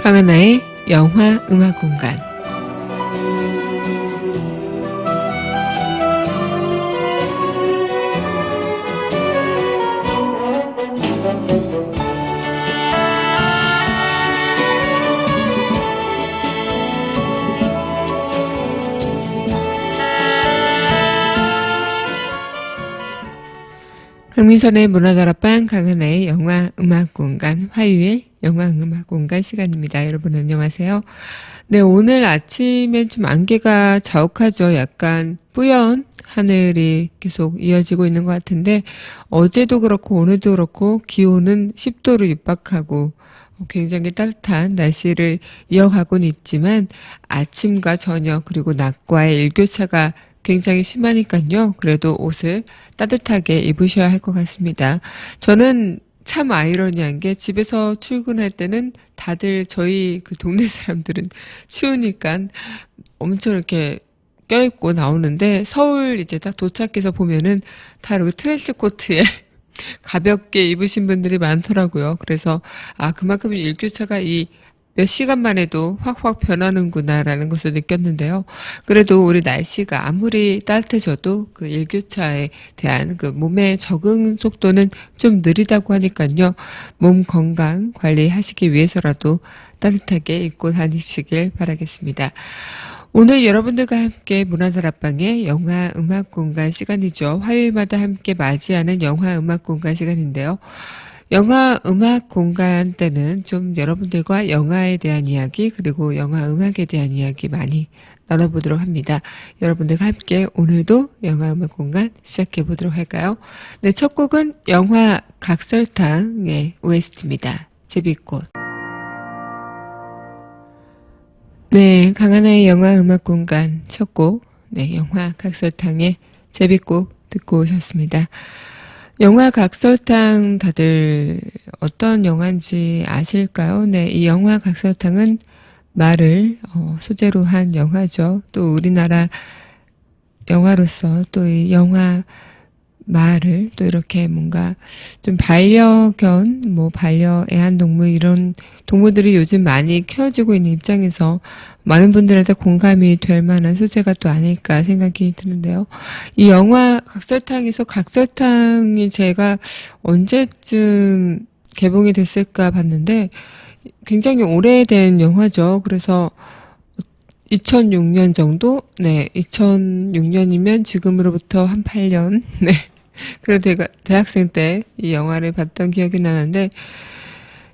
강하나의 영화 음악 공간. 강민선의 문화다락방, 강하나의 영화 음악 공간, 화요일 영화 음악 공간 시간입니다. 여러분 안녕하세요. 네, 오늘 아침엔 좀 안개가 자욱하죠. 약간 뿌연 하늘이 계속 이어지고 있는 것 같은데, 어제도 그렇고 오늘도 그렇고 기온은 10도를 육박하고 굉장히 따뜻한 날씨를 이어가고는 있지만, 아침과 저녁 그리고 낮과의 일교차가 굉장히 심하니까요. 그래도 옷을 따뜻하게 입으셔야 할 것 같습니다. 저는 참 아이러니한 게, 집에서 출근할 때는 다들 저희 그 동네 사람들은 추우니까 엄청 이렇게 껴입고 나오는데, 서울 이제 딱 도착해서 보면은 다 이렇게 트렌치 코트에 가볍게 입으신 분들이 많더라고요. 그래서 그만큼 일교차가 몇 시간만 해도 확확 변하는구나라는 것을 느꼈는데요. 그래도 우리 날씨가 아무리 따뜻해져도 그 일교차에 대한 그 몸의 적응 속도는 좀 느리다고 하니까요. 몸 건강 관리하시기 위해서라도 따뜻하게 입고 다니시길 바라겠습니다. 오늘 여러분들과 함께 문화다락방의 영화 음악 공간 시간이죠. 화요일마다 함께 맞이하는 영화 음악 공간 시간인데요. 영화 음악 공간 때는 좀 여러분들과 영화에 대한 이야기, 그리고 영화 음악에 대한 이야기 많이 나눠보도록 합니다. 여러분들과 함께 오늘도 영화 음악 공간 시작해 보도록 할까요? 네, 첫 곡은 영화 각설탕의 OST입니다. 제비꽃. 네, 강하나의 영화 음악 공간 첫 곡, 네, 영화 각설탕의 제비꽃 듣고 오셨습니다. 영화 각설탕 다들 어떤 영화인지 아실까요? 네, 이 영화 각설탕은 말을 소재로 한 영화죠. 또 우리나라 영화로서 또 이 영화 말을 또 이렇게 뭔가 좀 반려견, 반려 애완동물 이런 동물들이 요즘 많이 키워지고 있는 입장에서 많은 분들한테 공감이 될 만한 소재가 또 아닐까 생각이 드는데요. 이 영화 각설탕에서 각설탕이 제가 언제쯤 개봉이 됐을까 봤는데 굉장히 오래된 영화죠. 그래서 2006년 정도? 네, 2006년이면 지금으로부터 한 8년. 네. 그리고 대학생 때 이 영화를 봤던 기억이 나는데,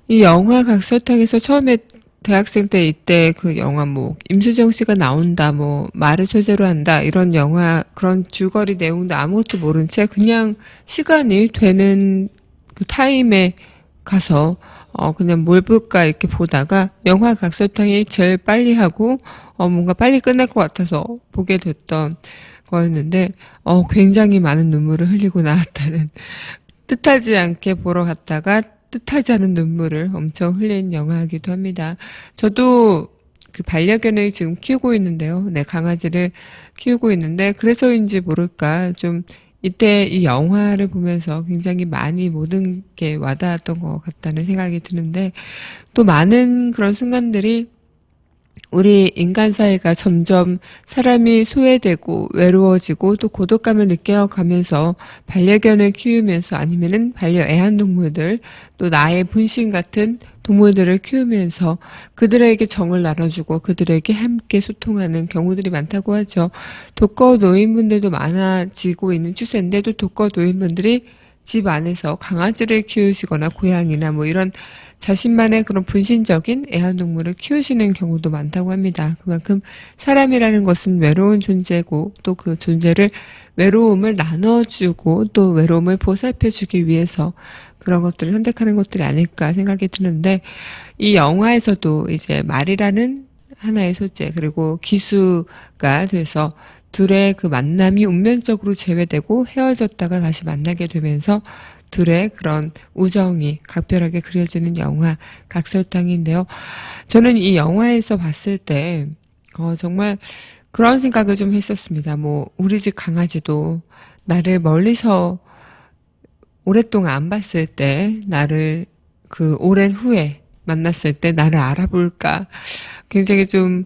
이 영화 각설탕에서 처음에 대학생 때 이때 그 영화 임수정 씨가 나온다, 말을 소재로 한다, 이런 영화, 그런 줄거리 내용도 아무것도 모른 채 그냥 시간이 되는 그 타임에 가서 그냥 뭘 볼까 이렇게 보다가 영화 각설탕이 제일 빨리 하고 뭔가 빨리 끝날 것 같아서 보게 됐던 거였는데 굉장히 많은 눈물을 흘리고 나왔다는, 뜻하지 않게 보러 갔다가 뜻하지 않은 눈물을 엄청 흘린 영화이기도 합니다. 저도 그 반려견을 지금 키우고 있는데요. 네, 강아지를 키우고 있는데 그래서인지 모를까 좀 이때 이 영화를 보면서 굉장히 많이 모든 게 와닿았던 것 같다는 생각이 드는데, 또 많은 그런 순간들이 우리 인간 사회가 점점 사람이 소외되고 외로워지고 또 고독감을 느껴가면서 반려견을 키우면서, 아니면은 반려 애완동물들, 또 나의 분신 같은 동물들을 키우면서 그들에게 정을 나눠주고 그들에게 함께 소통하는 경우들이 많다고 하죠. 독거 노인분들도 많아지고 있는 추세인데, 또 독거 노인분들이 집 안에서 강아지를 키우시거나 고양이나 이런 자신만의 그런 분신적인 애완동물을 키우시는 경우도 많다고 합니다. 그만큼 사람이라는 것은 외로운 존재고, 또 그 존재를, 외로움을 나눠주고 또 외로움을 보살펴주기 위해서 그런 것들을 선택하는 것들이 아닐까 생각이 드는데, 이 영화에서도 이제 말이라는 하나의 소재, 그리고 기수가 돼서 둘의 그 만남이 운명적으로 재회되고 헤어졌다가 다시 만나게 되면서 둘의 그런 우정이 각별하게 그려지는 영화 각설탕인데요. 저는 이 영화에서 봤을 때 정말 그런 생각을 좀 했었습니다. 우리 집 강아지도 나를 멀리서 오랫동안 안 봤을 때, 나를 그 오랜 후에 만났을 때 나를 알아볼까 굉장히 좀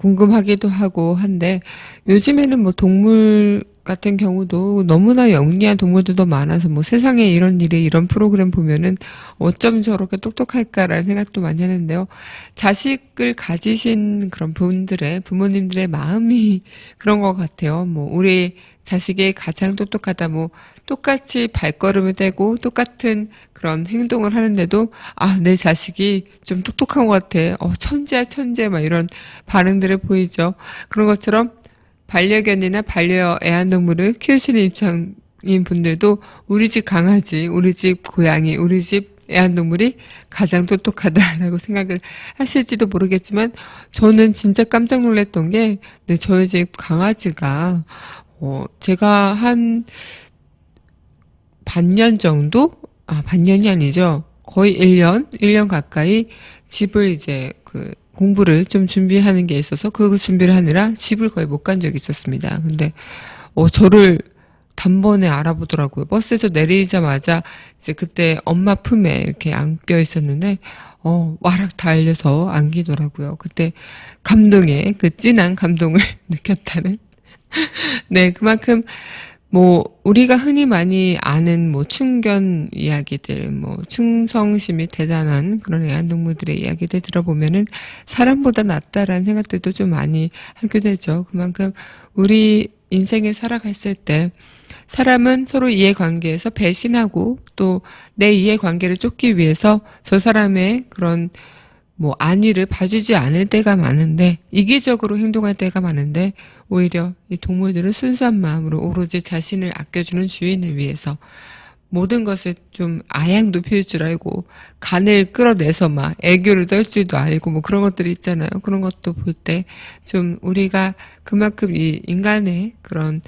궁금하기도 하고 한데 요즘에는 뭐 동물 같은 경우도 너무나 영리한 동물들도 많아서 뭐 세상에 이런 일이 이런 프로그램 보면은 어쩜 저렇게 똑똑할까라는 생각도 많이 하는데요. 자식을 가지신 그런 분들의 부모님들의 마음이 그런 것 같아요. 뭐 우리 자식이 가장 똑똑하다 뭐 똑같이 발걸음을 떼고 똑같은 그런 행동을 하는데도 아, 내 자식이 좀 똑똑한 것 같아. 천재야, 천재. 막 이런 반응들을 보이죠. 그런 것처럼 반려견이나 반려 애완동물을 키우시는 입장인 분들도 우리 집 강아지, 우리 집 고양이, 우리 집 애완동물이 가장 똑똑하다라고 생각을 하실지도 모르겠지만 저는 진짜 깜짝 놀랐던 게 네, 저희 집 강아지가 제가 한 반년 정도? 반년이 아니죠. 거의 1년 가까이 집을 이제 공부를 좀 준비하는 게 있어서 그 준비를 하느라 집을 거의 못 간 적이 있었습니다. 근데, 저를 단번에 알아보더라고요. 버스에서 내리자마자 이제 그때 엄마 품에 이렇게 안겨 있었는데, 와락 달려서 안기더라고요. 그때 감동에, 그 진한 감동을 느꼈다는. 네, 그만큼 뭐 우리가 흔히 많이 아는 뭐 충견 이야기들, 뭐 충성심이 대단한 그런 애완동물들의 이야기들 들어보면은 사람보다 낫다라는 생각들도 좀 많이 하게 되죠. 그만큼 우리 인생에 살아갔을 때 사람은 서로 이해관계에서 배신하고 또 내 이해관계를 쫓기 위해서 저 사람의 그런 뭐 안위를 봐주지 않을 때가 많은데 이기적으로 행동할 때가 많은데 오히려 이 동물들은 순수한 마음으로 오로지 자신을 아껴주는 주인을 위해서 모든 것을 좀 아양 높일 줄 알고 간을 끌어내서 막 애교를 떨 줄도 알고 뭐 그런 것들이 있잖아요. 그런 것도 볼 때 좀 우리가 그만큼 이 인간의 그런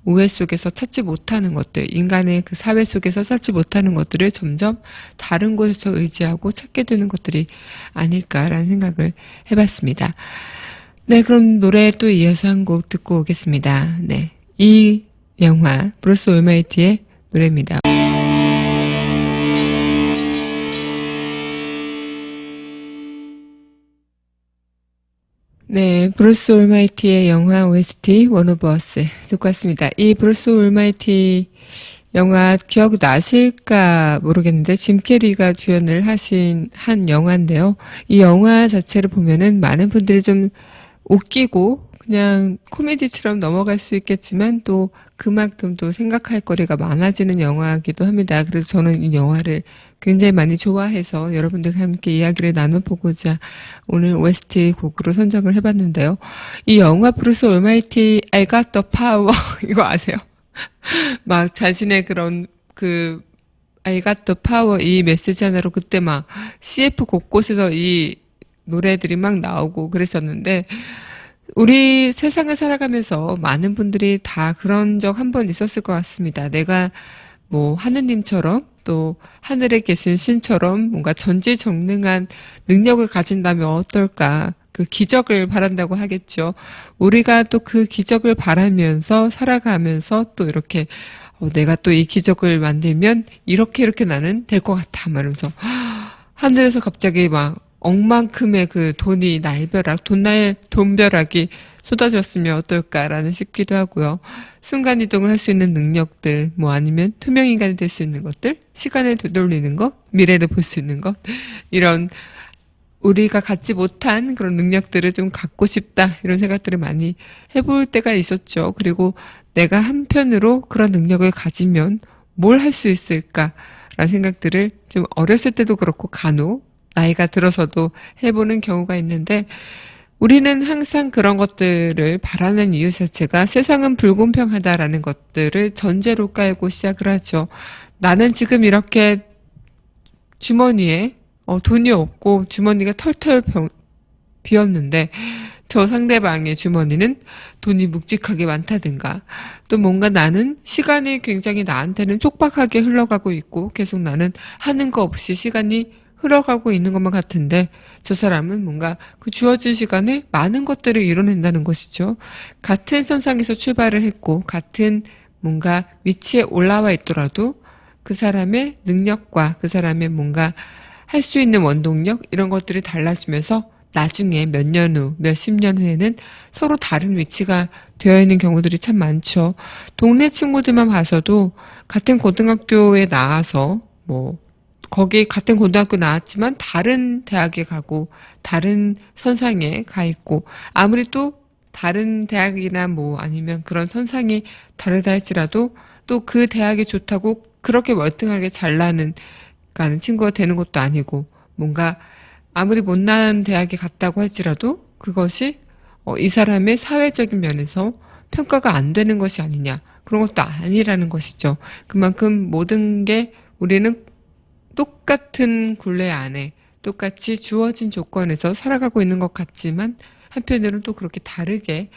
오해 속에서 찾지 못하는 것들, 인간의 그 사회 속에서 찾지 못하는 것들을 점점 다른 곳에서 의지하고 찾게 되는 것들이 아닐까라는 생각을 해봤습니다. 네, 그럼 노래 또 이어서 한 곡 듣고 오겠습니다. 네, 이 영화 브루스 올마이티의 노래입니다. 네, 브루스 올마이티의 영화 OST 원 오브 어스 듣고 왔습니다. 이 브루스 올마이티 영화 기억나실까 모르겠는데 짐 캐리가 주연을 한 영화인데요. 이 영화 자체를 보면은 많은 분들이 좀 웃기고 그냥 코미디처럼 넘어갈 수 있겠지만 또 그만큼 또 생각할 거리가 많아지는 영화이기도 합니다. 그래서 저는 이 영화를 굉장히 많이 좋아해서 여러분들과 함께 이야기를 나눠보고자 오늘 OST 곡으로 선정을 해봤는데요. 이 영화 브루스 올마이티 I Got the Power 이거 아세요? 막 자신의 그런 I got the power 이 메시지 하나로 그때 막 CF 곳곳에서 이 노래들이 막 나오고 그랬었는데 우리 세상을 살아가면서 많은 분들이 다 그런 적 한 번 있었을 것 같습니다. 내가 뭐 하느님처럼 또 하늘에 계신 신처럼 뭔가 전지전능한 능력을 가진다면 어떨까? 그 기적을 바란다고 하겠죠. 우리가 또 그 기적을 바라면서 살아가면서 또 이렇게 내가 또 이 기적을 만들면 이렇게 나는 될 것 같아 말하면서 하늘에서 갑자기 막 억만큼의 그 돈이 돈벼락이 쏟아졌으면 어떨까라는 싶기도 하고요. 순간이동을 할 수 있는 능력들, 뭐 아니면 투명인간이 될 수 있는 것들, 시간을 되돌리는 것, 미래를 볼 수 있는 것, 이런 우리가 갖지 못한 그런 능력들을 좀 갖고 싶다, 이런 생각들을 많이 해볼 때가 있었죠. 그리고 내가 한편으로 그런 능력을 가지면 뭘 할 수 있을까라는 생각들을 좀 어렸을 때도 그렇고 간혹 나이가 들어서도 해보는 경우가 있는데 우리는 항상 그런 것들을 바라는 이유 자체가 세상은 불공평하다라는 것들을 전제로 깔고 시작을 하죠. 나는 지금 이렇게 주머니에 돈이 없고 주머니가 털털 비었는데 저 상대방의 주머니는 돈이 묵직하게 많다든가 또 뭔가 나는 시간이 굉장히 나한테는 촉박하게 흘러가고 있고 계속 나는 하는 거 없이 시간이 흘러가고 있는 것만 같은데 저 사람은 뭔가 그 주어진 시간에 많은 것들을 이뤄낸다는 것이죠. 같은 선상에서 출발을 했고 같은 뭔가 위치에 올라와 있더라도 그 사람의 능력과 그 사람의 뭔가 할 수 있는 원동력 이런 것들이 달라지면서 나중에 몇 년 후, 몇십 년 후에는 서로 다른 위치가 되어 있는 경우들이 참 많죠. 동네 친구들만 봐서도 같은 고등학교에 나와서 뭐 거기 같은 고등학교 나왔지만 다른 대학에 가고 다른 선상에 가 있고 아무리 또 다른 대학이나 뭐 아니면 그런 선상이 다르다 할지라도 또 그 대학이 좋다고 그렇게 월등하게 잘나는 가는 친구가 되는 것도 아니고 뭔가 아무리 못난 대학에 갔다고 할지라도 그것이 이 사람의 사회적인 면에서 평가가 안 되는 것이 아니냐 그런 것도 아니라는 것이죠. 그만큼 모든 게 우리는 똑같은 굴레 안에 똑같이 주어진 조건에서 살아가고 있는 것 같지만 한편으로는 또 그렇게 다르게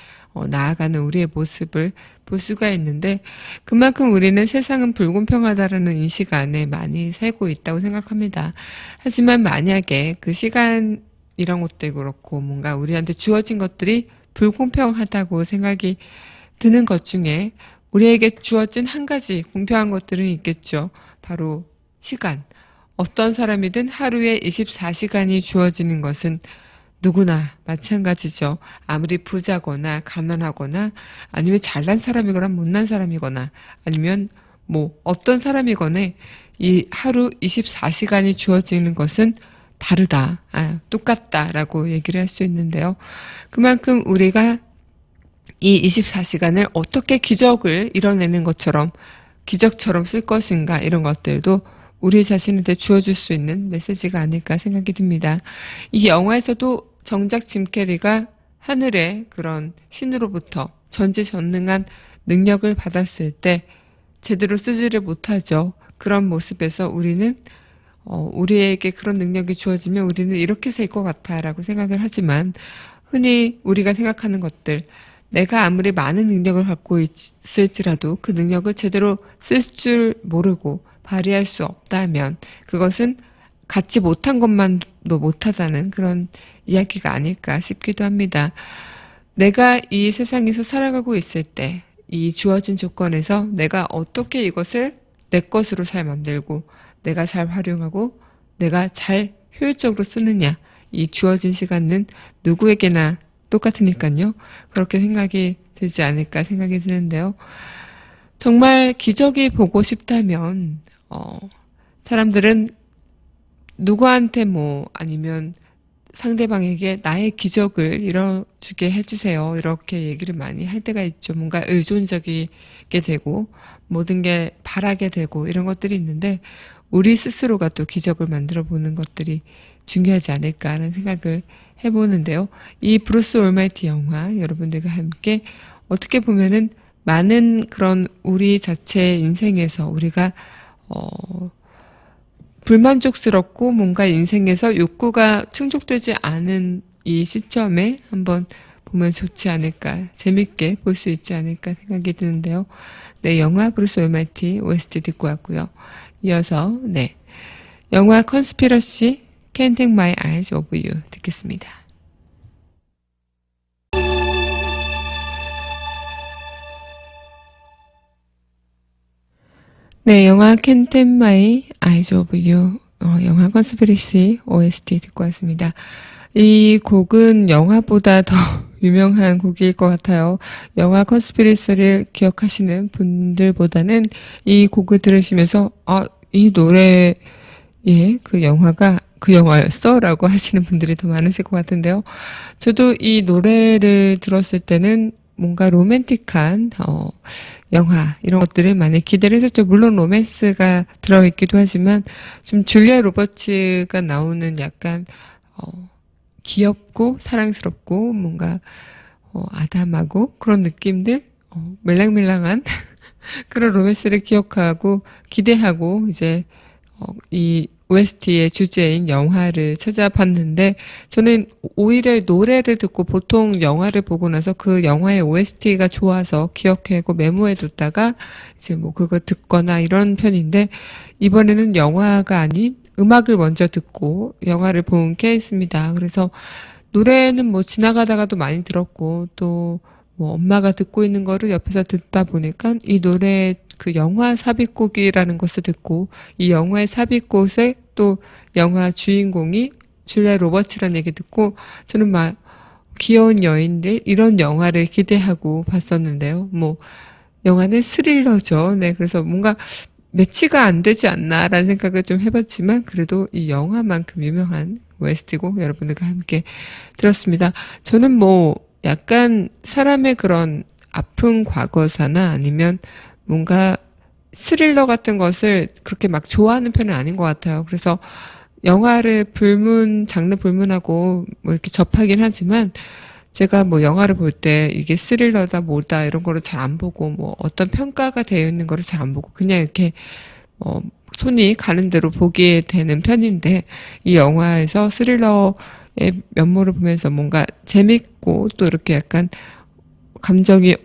나아가는 우리의 모습을 볼 수가 있는데 그만큼 우리는 세상은 불공평하다라는 인식 안에 많이 살고 있다고 생각합니다. 하지만 만약에 그 시간 이런 것들 그렇고 뭔가 우리한테 주어진 것들이 불공평하다고 생각이 드는 것 중에 우리에게 주어진 한 가지 공평한 것들은 있겠죠. 바로 시간. 어떤 사람이든 하루에 24시간이 주어지는 것은 누구나 마찬가지죠. 아무리 부자거나 가난하거나 아니면 잘난 사람이거나 못난 사람이거나 아니면 뭐 어떤 사람이거나 이 하루 24시간이 주어지는 것은 다르다, 똑같다라고 얘기를 할 수 있는데요. 그만큼 우리가 이 24시간을 어떻게 기적을 이뤄내는 것처럼 기적처럼 쓸 것인가 이런 것들도 우리 자신한테 주어줄 수 있는 메시지가 아닐까 생각이 듭니다. 이 영화에서도 정작 짐 캐리가 하늘의 그런 신으로부터 전지전능한 능력을 받았을 때 제대로 쓰지를 못하죠. 그런 모습에서 우리는 우리에게 그런 능력이 주어지면 우리는 이렇게 살 것 같아라고 생각을 하지만 흔히 우리가 생각하는 것들 내가 아무리 많은 능력을 갖고 있을지라도 그 능력을 제대로 쓸 줄 모르고 발휘할 수 없다면 그것은 갖지 못한 것만도 못하다는 그런 이야기가 아닐까 싶기도 합니다. 내가 이 세상에서 살아가고 있을 때 이 주어진 조건에서 내가 어떻게 이것을 내 것으로 잘 만들고 내가 잘 활용하고 내가 잘 효율적으로 쓰느냐 이 주어진 시간은 누구에게나 똑같으니까요. 그렇게 생각이 들지 않을까 생각이 드는데요. 정말 기적이 보고 싶다면 사람들은 누구한테 뭐 아니면 상대방에게 나의 기적을 이뤄주게 해주세요. 이렇게 얘기를 많이 할 때가 있죠. 뭔가 의존적이게 되고 모든 게 바라게 되고 이런 것들이 있는데 우리 스스로가 또 기적을 만들어 보는 것들이 중요하지 않을까 하는 생각을 해보는데요. 이 브루스 올마이티 영화 여러분들과 함께 어떻게 보면은 많은 그런 우리 자체의 인생에서 우리가 불만족스럽고 뭔가 인생에서 욕구가 충족되지 않은 이 시점에 한번 보면 좋지 않을까 재밌게 볼 수 있지 않을까 생각이 드는데요. 네, 영화 브루스 올마이티 OST 듣고 왔고요. 이어서 네 영화 컨스피러시 Can't Take My Eyes Off You 듣겠습니다. 네, 영화 Can't Take My Eyes Off You 영화 컨스피러시 OST 듣고 왔습니다. 이 곡은 영화보다 더 유명한 곡일 것 같아요. 영화 컨스피러시를 기억하시는 분들보다는 이 곡을 들으시면서 이 노래의 그 영화가 그 영화였어? 라고 하시는 분들이 더 많으실 것 같은데요. 저도 이 노래를 들었을 때는 뭔가 로맨틱한 영화 이런 것들을 많이 기대를 했었죠. 물론 로맨스가 들어있기도 하지만 좀 줄리아 로버츠가 나오는 약간 귀엽고 사랑스럽고 뭔가 아담하고 그런 느낌들 말랑말랑한 그런 로맨스를 기억하고 기대하고 이제 이 OST의 주제인 영화를 찾아봤는데 저는 오히려 노래를 듣고 보통 영화를 보고 나서 그 영화의 OST가 좋아서 기억하고 메모해뒀다가 이제 뭐 그거 듣거나 이런 편인데 이번에는 영화가 아닌 음악을 먼저 듣고 영화를 본 케이스입니다. 그래서 노래는 뭐 지나가다가도 많이 들었고 또 뭐 엄마가 듣고 있는 거를 옆에서 듣다 보니까 이 노래 그 영화 삽입곡이라는 것을 듣고 이 영화의 삽입곡의 또 영화 주인공이 줄리아 로버츠라는 얘기 듣고 저는 막 귀여운 여인들 이런 영화를 기대하고 봤었는데요. 뭐 영화는 스릴러죠. 네, 그래서 뭔가 매치가 안 되지 않나라는 생각을 좀 해봤지만 그래도 이 영화만큼 유명한 OST곡 여러분들과 함께 들었습니다. 저는 뭐 약간 사람의 그런 아픈 과거사나 아니면 뭔가 스릴러 같은 것을 그렇게 막 좋아하는 편은 아닌 것 같아요. 그래서 영화를 장르 불문하고 뭐 이렇게 접하긴 하지만 제가 뭐 영화를 볼 때 이게 스릴러다 뭐다 이런 거를 잘 안 보고 뭐 어떤 평가가 되어 있는 거를 잘 안 보고 그냥 이렇게 손이 가는 대로 보게 되는 편인데 이 영화에서 스릴러의 면모를 보면서 뭔가 재밌고 또 이렇게 약간 감정이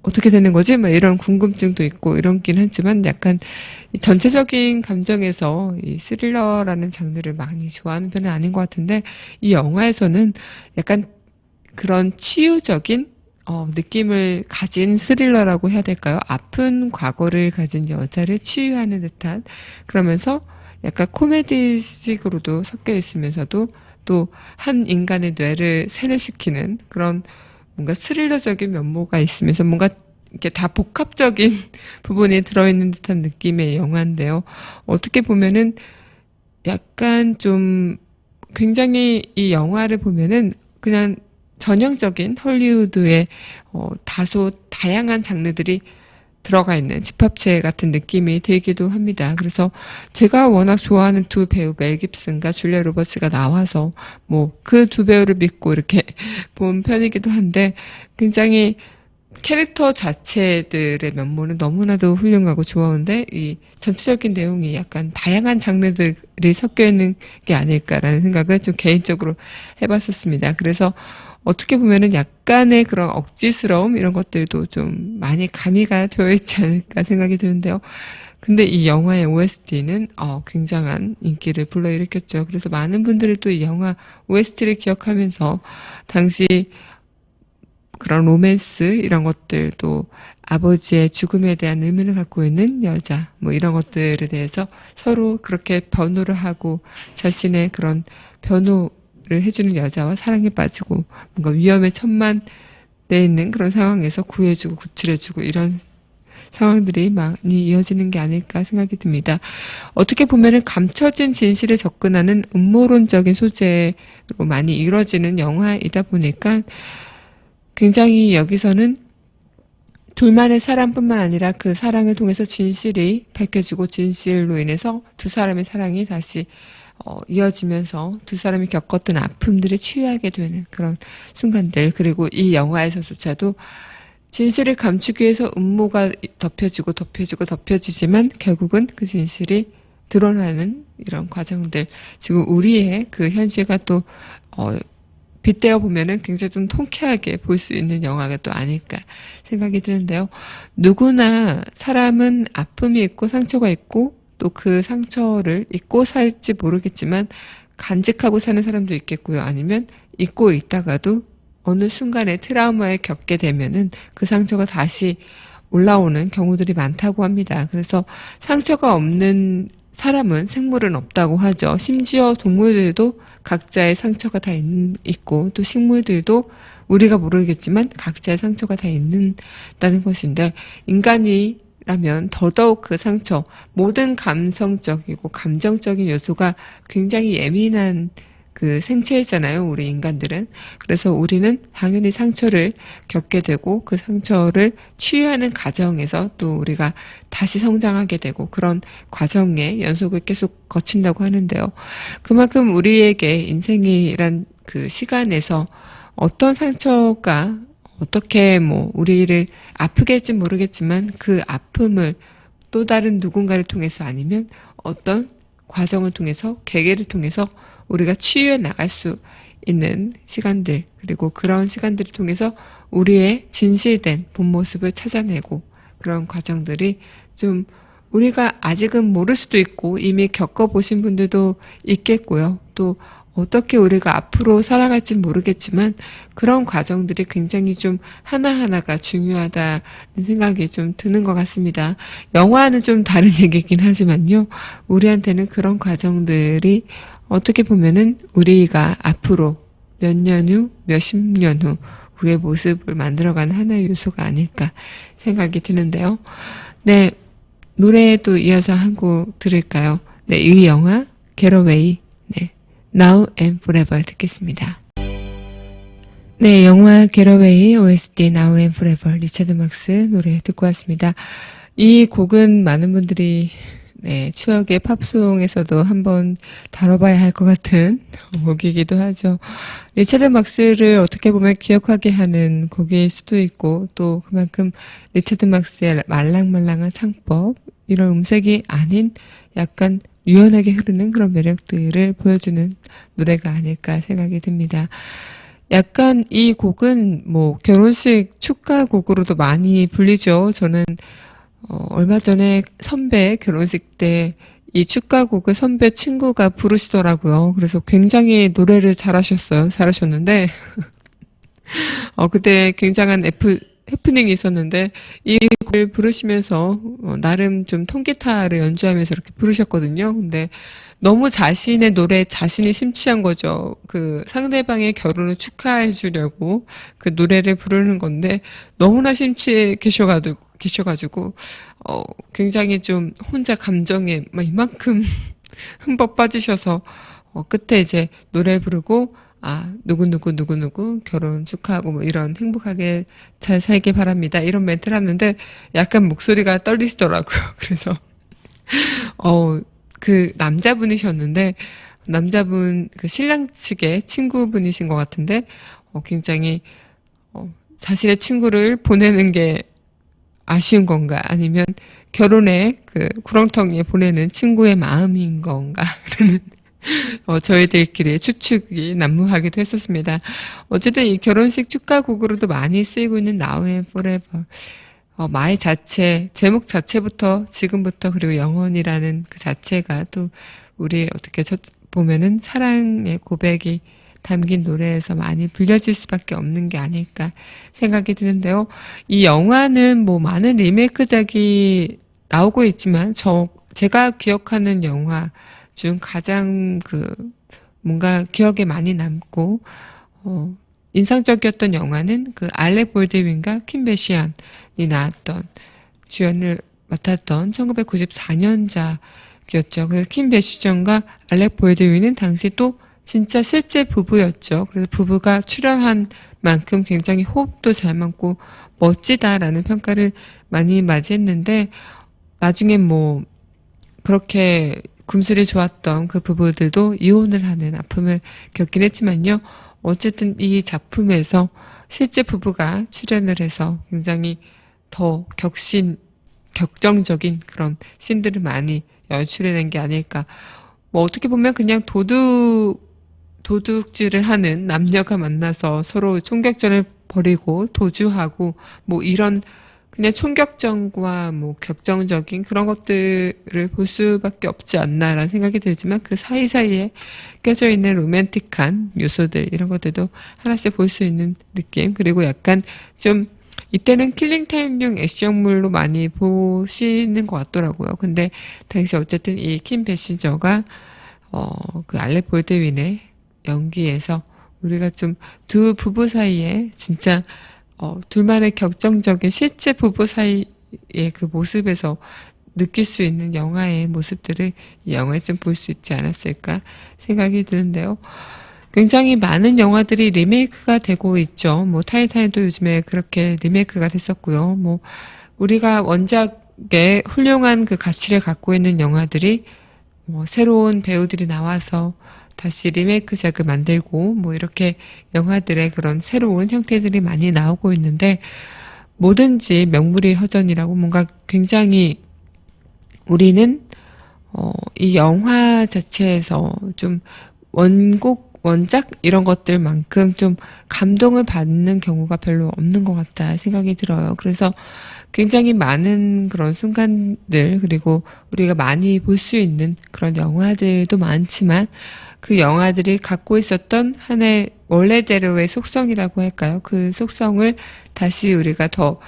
어떻게 되는 거지? 막 이런 궁금증도 있고 이런긴 하지만 약간 이 전체적인 감정에서 이 스릴러라는 장르를 많이 좋아하는 편은 아닌 것 같은데 이 영화에서는 약간 그런 치유적인 느낌을 가진 스릴러라고 해야 될까요? 아픈 과거를 가진 여자를 치유하는 듯한 그러면서 약간 코미디식으로도 섞여 있으면서도 또 한 인간의 뇌를 세뇌시키는 그런 뭔가 스릴러적인 면모가 있으면서 뭔가 이렇게 다 복합적인 부분이 들어있는 듯한 느낌의 영화인데요. 어떻게 보면은 약간 좀 굉장히 이 영화를 보면은 그냥 전형적인 헐리우드의 다소 다양한 장르들이 들어가 있는 집합체 같은 느낌이 들기도 합니다. 그래서 제가 워낙 좋아하는 두 배우 멜 깁슨과 줄리아 로버츠가 나와서 뭐 그 두 배우를 믿고 이렇게 본 편이기도 한데 굉장히 캐릭터 자체들의 면모는 너무나도 훌륭하고 좋았는데 이 전체적인 내용이 약간 다양한 장르들이 섞여 있는 게 아닐까라는 생각을 좀 개인적으로 해봤었습니다. 그래서 어떻게 보면은 약간의 그런 억지스러움 이런 것들도 좀 많이 가미가 되어 있지 않을까 생각이 드는데요. 근데 이 영화의 OST는 굉장한 인기를 불러일으켰죠. 그래서 많은 분들이 또 이 영화 OST를 기억하면서 당시 그런 로맨스 이런 것들도 아버지의 죽음에 대한 의미를 갖고 있는 여자 뭐 이런 것들에 대해서 서로 그렇게 변호를 하고 자신의 그런 변호를 해주는 여자와 사랑에 빠지고 뭔가 위험에 천만돼 있는 그런 상황에서 구해주고 구출해주고 이런 상황들이 많이 이어지는 게 아닐까 생각이 듭니다. 어떻게 보면은 감춰진 진실에 접근하는 음모론적인 소재로 많이 이루어지는 영화이다 보니까 굉장히 여기서는 둘만의 사랑뿐만 아니라 그 사랑을 통해서 진실이 밝혀지고 진실로 인해서 두 사람의 사랑이 다시 이어지면서 두 사람이 겪었던 아픔들을 치유하게 되는 그런 순간들 그리고 이 영화에서조차도 진실을 감추기 위해서 음모가 덮여지지만 결국은 그 진실이 드러나는 이런 과정들 지금 우리의 그 현실과 또 빗대어 보면은 굉장히 좀 통쾌하게 볼 수 있는 영화가 또 아닐까 생각이 드는데요. 누구나 사람은 아픔이 있고 상처가 있고 또 그 상처를 잊고 살지 모르겠지만 간직하고 사는 사람도 있겠고요. 아니면 잊고 있다가도 어느 순간에 트라우마에 겪게 되면은 그 상처가 다시 올라오는 경우들이 많다고 합니다. 그래서 상처가 없는 사람은 생물은 없다고 하죠. 심지어 동물들도 각자의 상처가 다 있고 또 식물들도 우리가 모르겠지만 각자의 상처가 다 있는다는 것인데 인간이라면 더더욱 그 상처 모든 감성적이고 감정적인 요소가 굉장히 예민한 그 생체잖아요. 우리 인간들은. 그래서 우리는 당연히 상처를 겪게 되고 그 상처를 치유하는 과정에서 또 우리가 다시 성장하게 되고 그런 과정의 연속을 계속 거친다고 하는데요. 그만큼 우리에게 인생이란 그 시간에서 어떤 상처가 어떻게 뭐 우리를 아프게 할지 모르겠지만 그 아픔을 또 다른 누군가를 통해서 아니면 어떤 과정을 통해서 계기를 통해서 우리가 치유해 나갈 수 있는 시간들 그리고 그런 시간들을 통해서 우리의 진실된 본 모습을 찾아내고 그런 과정들이 좀 우리가 아직은 모를 수도 있고 이미 겪어보신 분들도 있겠고요. 또 어떻게 우리가 앞으로 살아갈지 모르겠지만 그런 과정들이 굉장히 좀 하나하나가 중요하다는 생각이 좀 드는 것 같습니다. 영화는 좀 다른 얘기긴 하지만요. 우리한테는 그런 과정들이 어떻게 보면은 우리가 앞으로 몇 년 후, 몇십 년 후 우리의 모습을 만들어가는 하나의 요소가 아닐까 생각이 드는데요. 네, 노래 또 이어서 한 곡 들을까요? 네, 이 영화 겟어웨이, 네, Now and Forever 듣겠습니다. 네, 영화 겟어웨이 OST Now and Forever 리차드 막스 노래 듣고 왔습니다. 이 곡은 많은 분들이 네, 추억의 팝송에서도 한번 다뤄봐야 할 것 같은 곡이기도 하죠. 리차드 막스를 어떻게 보면 기억하게 하는 곡일 수도 있고 또 그만큼 리차드 막스의 말랑말랑한 창법, 이런 음색이 아닌 약간 유연하게 흐르는 그런 매력들을 보여주는 노래가 아닐까 생각이 듭니다. 약간 이 곡은 뭐 결혼식 축가곡으로도 많이 불리죠. 저는 얼마 전에 선배 결혼식 때 이 축가곡을 선배 친구가 부르시더라고요. 그래서 굉장히 노래를 잘하셨는데, 그때 굉장한 해프닝이 있었는데, 이 곡을 부르시면서, 나름 좀 통기타를 연주하면서 이렇게 부르셨거든요. 근데 너무 자신의 노래에 자신이 심취한 거죠. 그 상대방의 결혼을 축하해 주려고 그 노래를 부르는 건데, 너무나 심취해 계셔가지고, 굉장히 좀 혼자 감정에 막 이만큼 흠뻑 빠지셔서, 끝에 이제 노래 부르고, 누구누구 결혼 축하하고 뭐 이런 행복하게 잘 살길 바랍니다. 이런 멘트를 하는데 약간 목소리가 떨리시더라고요. 그래서, 그 남자분이셨는데, 남자분, 그 신랑 측의 친구분이신 것 같은데, 굉장히, 자신의 친구를 보내는 게 아쉬운 건가 아니면 결혼에 그 구렁텅이에 보내는 친구의 마음인 건가 그러는 저희들끼리 추측이 난무하기도 했었습니다. 어쨌든 이 결혼식 축가곡으로도 많이 쓰이고 있는 Now and Forever, 말 자체, 제목 자체부터 지금부터 그리고 영원이라는 그 자체가 또 우리 어떻게 보면은 사랑의 고백이 담긴 노래에서 많이 불려질 수밖에 없는 게 아닐까 생각이 드는데요. 이 영화는 뭐 많은 리메이크작이 나오고 있지만 제가 기억하는 영화 중 가장 뭔가 기억에 많이 남고 인상적이었던 영화는 그 알렉 볼드윈과 킴 베시안이 나왔던 주연을 맡았던 1994년작이었죠. 그래서 킴 베시안과 알렉 볼드윈은 당시 또 진짜 실제 부부였죠. 그래서 부부가 출연한 만큼 굉장히 호흡도 잘 맞고 멋지다라는 평가를 많이 맞이했는데 나중에 뭐 그렇게 금슬이 좋았던 그 부부들도 이혼을 하는 아픔을 겪긴 했지만요. 어쨌든 이 작품에서 실제 부부가 출연을 해서 굉장히 더 격정적인 그런 씬들을 많이 연출해낸 게 아닐까. 뭐 어떻게 보면 그냥 도둑질을 하는 남녀가 만나서 서로 총격전을 벌이고 도주하고 뭐 이런 그냥 총격전과 뭐 격정적인 그런 것들을 볼 수밖에 없지 않나라는 생각이 들지만 그 사이사이에 껴져 있는 로맨틱한 요소들 이런 것들도 하나씩 볼 수 있는 느낌, 그리고 약간 좀 이때는 킬링타임용 액션물로 많이 보시는 것 같더라고요. 근데 당시 어쨌든 이 킴 베시저가 그 알렉 볼드윈의 연기에서 우리가 좀 두 부부 사이에 진짜 둘만의 격정적인 실제 부부 사이의 그 모습에서 느낄 수 있는 영화의 모습들을 이 영화에 좀 볼 수 있지 않았을까 생각이 드는데요. 굉장히 많은 영화들이 리메이크가 되고 있죠. 뭐 타이타닉도 요즘에 그렇게 리메이크가 됐었고요. 뭐 우리가 원작의 훌륭한 그 가치를 갖고 있는 영화들이 뭐 새로운 배우들이 나와서 다시 리메이크작을 만들고 뭐 이렇게 영화들의 그런 새로운 형태들이 많이 나오고 있는데 뭐든지 명물이 허전이라고 뭔가 굉장히 우리는 이 영화 자체에서 좀 원작 이런 것들만큼 좀 감동을 받는 경우가 별로 없는 것 같다 생각이 들어요. 그래서 굉장히 많은 그런 순간들 그리고 우리가 많이 볼 수 있는 그런 영화들도 많지만 그 영화들이 갖고 있었던 하나의 원래대로의 속성이라고 할까요? 그 속성을 다시 우리가 더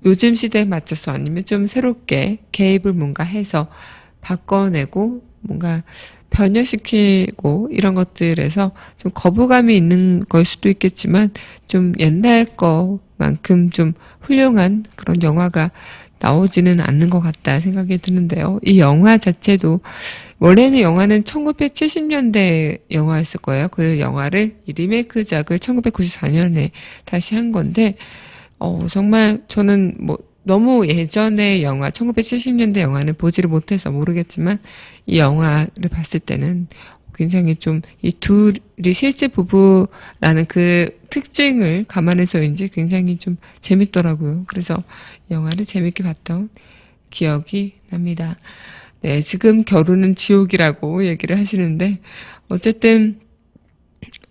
요즘 시대에 맞춰서 아니면 좀 새롭게 개입을 뭔가 해서 바꿔내고 뭔가 변형시키고 이런 것들에서 좀 거부감이 있는 걸 수도 있겠지만 좀 옛날 거만큼 좀 훌륭한 그런 영화가 나오지는 않는 것 같다 생각이 드는데요. 이 영화 자체도 원래는 영화는 1970년대 영화였을 거예요. 그 영화를 이 리메이크작을 1994년에 다시 한 건데 정말 저는 뭐 너무 예전의 영화, 1970년대 영화는 보지를 못해서 모르겠지만 이 영화를 봤을 때는 굉장히 좀 이 둘이 실제 부부라는 그 특징을 감안해서인지 굉장히 좀 재밌더라고요. 그래서 이 영화를 재밌게 봤던 기억이 납니다. 네, 지금 결혼은 지옥이라고 얘기를 하시는데 어쨌든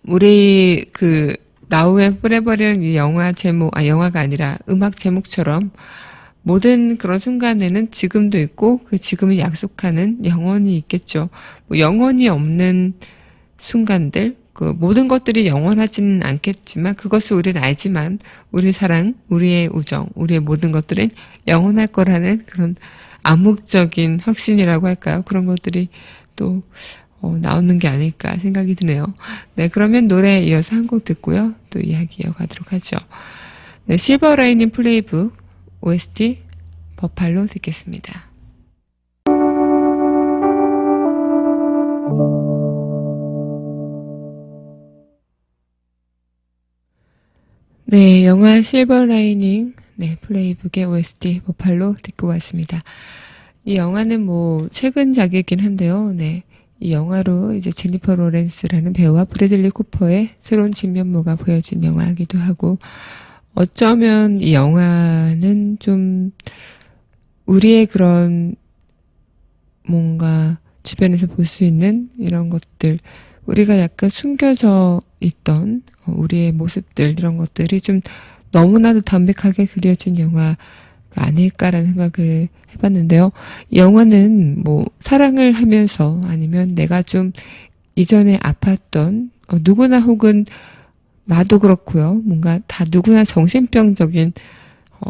우리 그 Now and Forever이라는 이 영화 제목, 영화가 아니라 음악 제목처럼 모든 그런 순간에는 지금도 있고 그 지금을 약속하는 영원히 있겠죠. 뭐 영원히 없는 순간들, 그 모든 것들이 영원하지는 않겠지만 그것을 우리는 알지만 우리 사랑, 우리의 우정, 우리의 모든 것들은 영원할 거라는 그런 암묵적인 확신이라고 할까요? 그런 것들이 또 나오는 게 아닐까 생각이 드네요. 네, 그러면 노래 이어서 한 곡 듣고요. 또 이야기 이어가도록 하죠. 네, 실버 라이닝 플레이북 OST 버팔로 듣겠습니다. 네, 영화 실버 라이닝 플레이북의 OST 버팔로 듣고 왔습니다. 이 영화는 뭐 최근작이긴 한데요. 네. 이 영화로 이제 제니퍼 로렌스라는 배우와 브래들리 쿠퍼의 새로운 진면모가 보여진 영화이기도 하고 어쩌면 이 영화는 좀 우리의 그런 뭔가 주변에서 볼 수 있는 이런 것들 우리가 약간 숨겨져 있던 우리의 모습들 이런 것들이 좀 너무나도 담백하게 그려진 영화가 아닐까라는 생각을 해봤는데요. 이 영화는 뭐 사랑을 하면서 아니면 내가 좀 이전에 아팠던 누구나 혹은 나도 그렇고요. 뭔가 다 누구나 정신병적인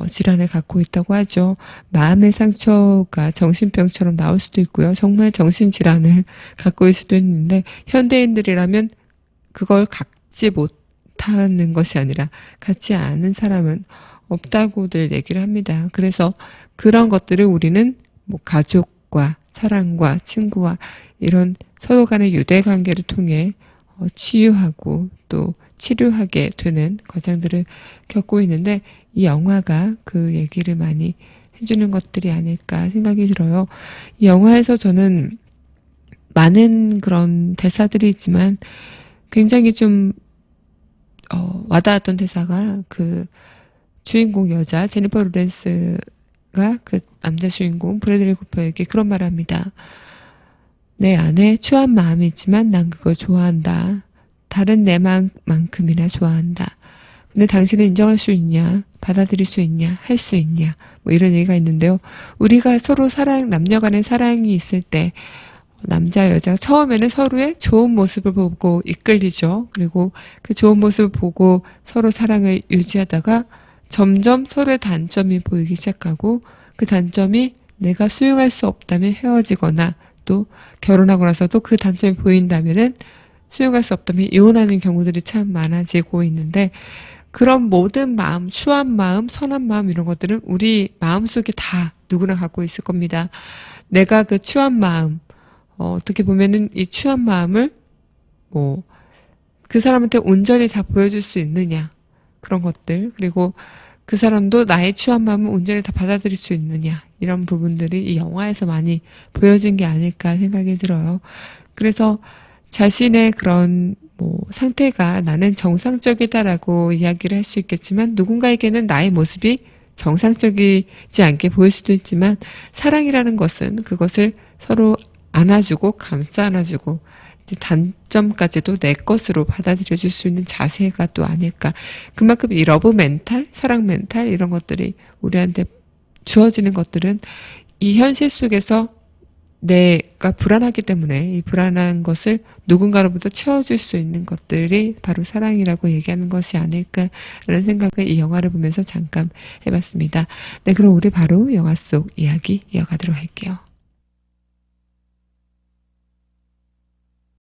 질환을 갖고 있다고 하죠. 마음의 상처가 정신병처럼 나올 수도 있고요. 정말 정신질환을 갖고 있을 수도 있는데 현대인들이라면 그걸 갖지 못하는 것이 아니라 갖지 않은 사람은 없다고들 얘기를 합니다. 그래서 그런 것들을 우리는 뭐 가족과 사랑과 친구와 이런 서로 간의 유대관계를 통해 치유하고 또 치료하게 되는 과정들을 겪고 있는데 이 영화가 그 얘기를 많이 해주는 것들이 아닐까 생각이 들어요. 이 영화에서 저는 많은 그런 대사들이 있지만 굉장히 좀 와닿았던 대사가 그 주인공 여자 제니퍼 로렌스가 그 남자 주인공 브래들리 쿠퍼에게 그런 말을 합니다. 내 안에 추한 마음이 있지만 난 그걸 좋아한다. 다른 내 마음만큼이나 좋아한다. 근데 당신은 인정할 수 있냐? 받아들일 수 있냐? 할 수 있냐? 뭐 이런 얘기가 있는데요. 우리가 서로 남녀 간의 사랑이 있을 때 남자, 여자 처음에는 서로의 좋은 모습을 보고 이끌리죠. 그리고 그 좋은 모습을 보고 서로 사랑을 유지하다가 점점 서로의 단점이 보이기 시작하고 그 단점이 내가 수용할 수 없다면 헤어지거나 또 결혼하고 나서도 그 단점이 보인다면은 수용할 수 없다면 이혼하는 경우들이 참 많아지고 있는데 그런 모든 마음, 추한 마음, 선한 마음 이런 것들은 우리 마음속에 다 누구나 갖고 있을 겁니다. 내가 그 추한 마음 어떻게 보면은 이 추한 마음을 뭐 그 사람한테 온전히 다 보여줄 수 있느냐 그런 것들 그리고 그 사람도 나의 추한 마음을 온전히 다 받아들일 수 있느냐 이런 부분들이 이 영화에서 많이 보여진 게 아닐까 생각이 들어요. 그래서 자신의 그런 뭐 상태가 나는 정상적이다라고 이야기를 할 수 있겠지만 누군가에게는 나의 모습이 정상적이지 않게 보일 수도 있지만 사랑이라는 것은 그것을 서로 안아주고 감싸 안아주고 단점까지도 내 것으로 받아들여줄 수 있는 자세가 또 아닐까. 그만큼 이 러브 멘탈, 사랑 멘탈 이런 것들이 우리한테 주어지는 것들은 이 현실 속에서 내가 불안하기 때문에 이 불안한 것을 누군가로부터 채워줄 수 있는 것들이 바로 사랑이라고 얘기하는 것이 아닐까라는 생각을 이 영화를 보면서 잠깐 해봤습니다. 네, 그럼 우리 바로 영화 속 이야기 이어가도록 할게요.